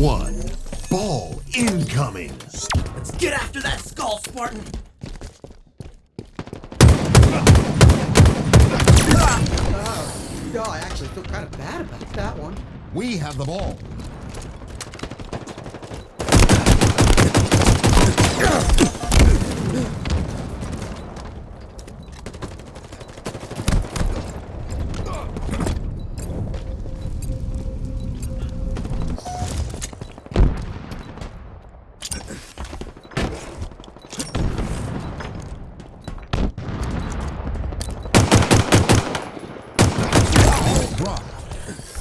one. Ball incoming. Let's get after that skull, Spartan! Oh, I actually feel kind of bad about that one. We have the ball.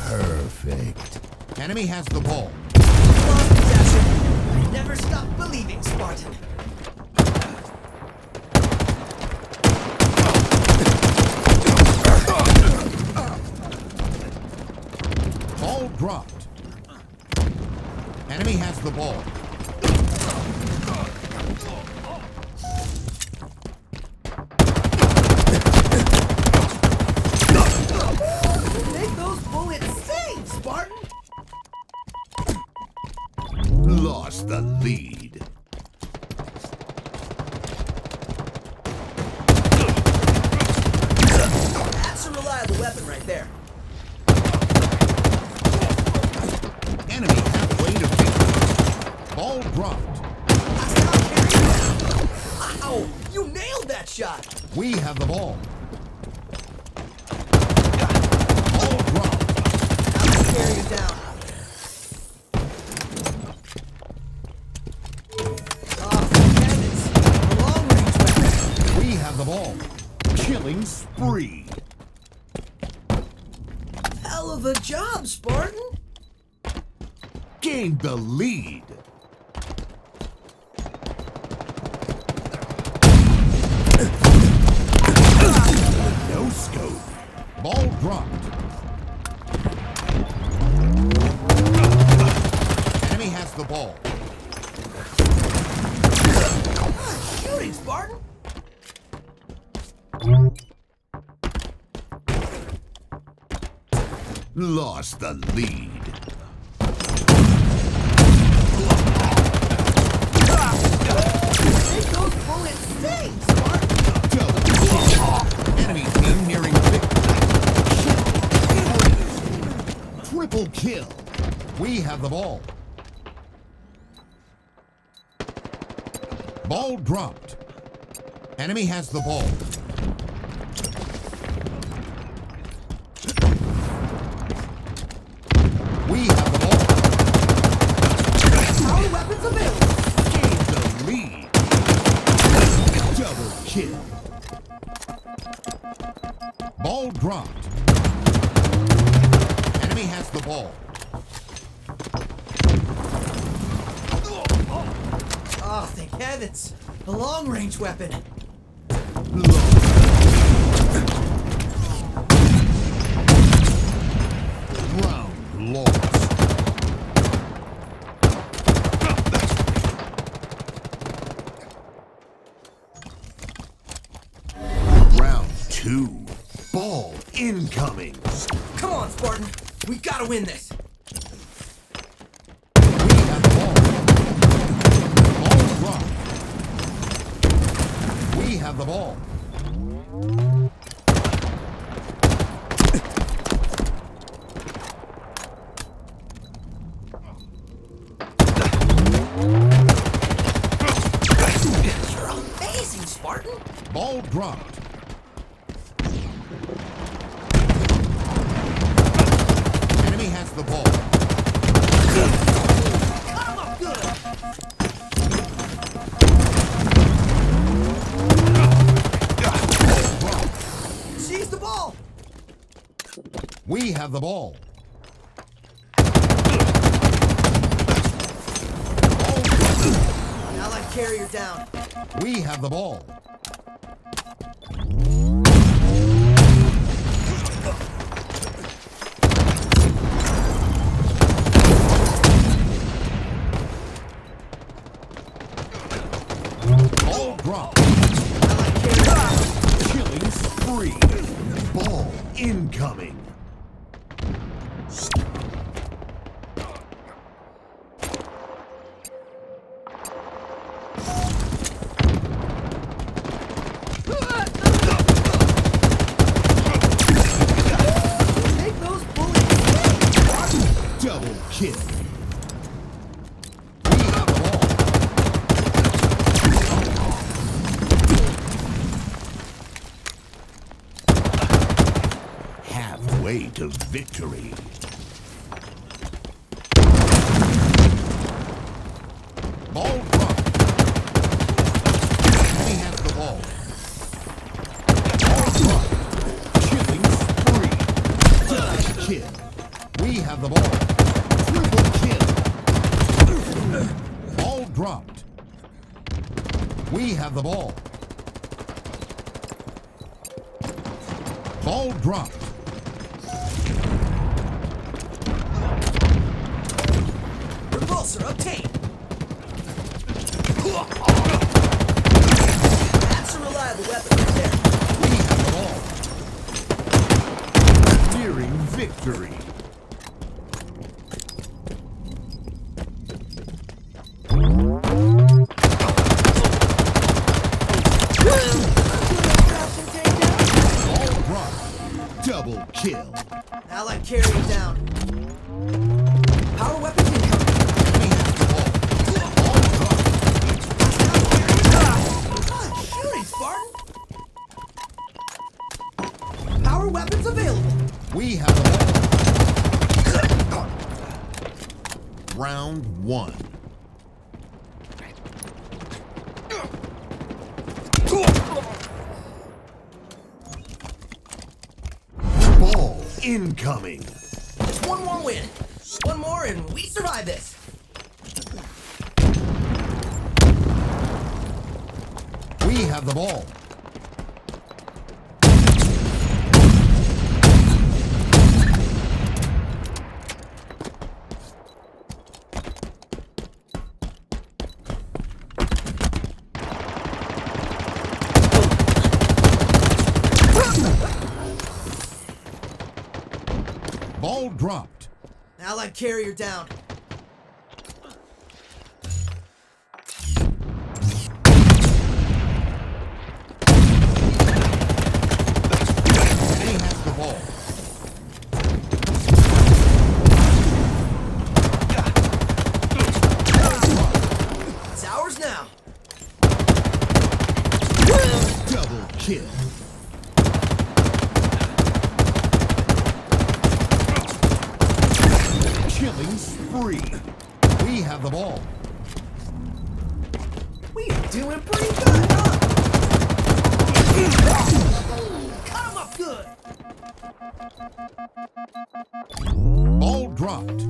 Perfect. Enemy has the ball. Lost possession. I never stop believing, Spartan. Ball dropped. Enemy has the ball. Make those bullets sing, Spartan! Lost the lead. That's a reliable weapon right there. Enemy halfway to victory. Ball dropped. Ow! You nailed that shot! We have the ball. Ball dropped. I'll carry you down. Oh, heavens! A long-range weapon! We have the ball. Killing spree. Hell of a job, Spartan! Gained the lead. No scope. Ball dropped. Enemy has the ball. Shooting, Spartan! Lost the lead. Make those bullets sing, Spartan! Double kill. Enemy team nearing victory. Triple kill. We have the ball. Ball dropped. Enemy has the ball. We have the ball. All weapons available! Gained the lead. Double kill. Ball dropped. Enemy has the ball. Oh, thank heavens! A long-range weapon! Round lost. Round two. Ball incoming. Come on, Spartan! We gotta win this! We have the ball. Ball dropped. We have the ball. You're amazing, Spartan! Ball dropped. Enemy has the ball. Cut him up good! Seize the ball! We have the ball. Now I carry her down. We have the ball. Ball dropped. Now I carry her down. Killing spree. Ball incoming. Double kill. We have the ball. Halfway to victory. Ball dropped. He has the ball. Ball dropped. Killing spree. Double kill. We have the ball. Triple kill. Ball dropped. We have the ball. Ball dropped. Repulsor obtained. That's a reliable weapon right there. We have the ball. Nearing victory. Ball dropped. Double kill. Now I carry it down. Power weapons incoming. We have the ball. Ball dropped. Good shooting, Spartan. Power weapons available. We have the ball. Round one. Ball incoming. It's one more win. One more and we survive this. We have the ball. Ball dropped. Allied carrier down. He has the ball. It's ours now. Double kill. Killing spree. We have the ball. We are doing pretty good, huh? Cut him up good. Ball dropped.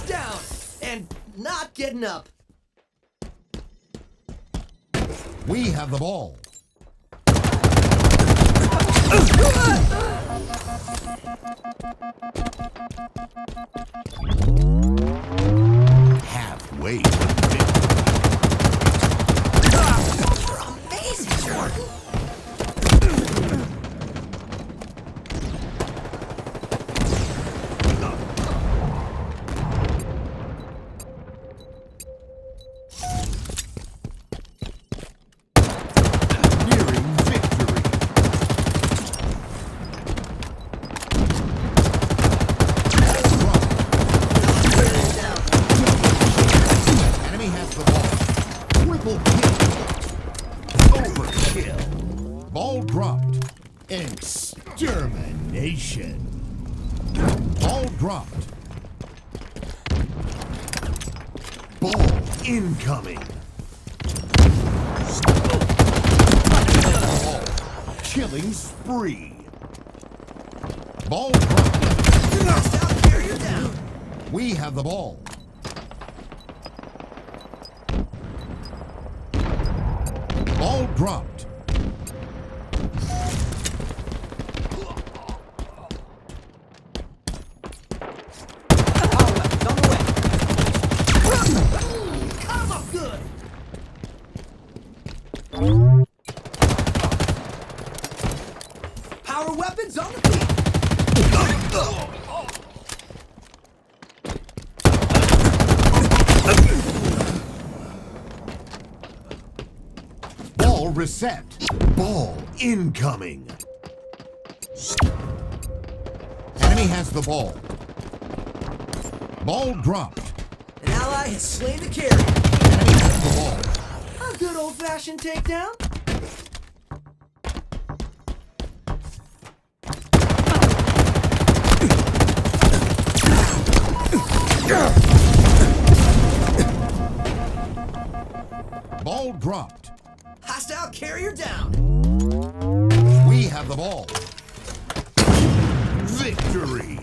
Down. And not getting up. We have the ball. Halfway to victory. You're amazing, Jordan. Nearing victory. Enemy has the ball. Triple kill. Overkill. Ball dropped. Extermination. Ball dropped. Ball incoming. Ball. Killing spree. Ball dropped. Allied carrier down. We have the ball. Ball dropped. Power weapons on the way. Cut him up good. Power weapons on the feet. Ball reset. Ball incoming. Enemy has the ball. Ball dropped. An ally has slain the carrier. Enemy has the ball. A good old-fashioned takedown. Ball dropped. Hostile carrier down. We have the ball. Victory.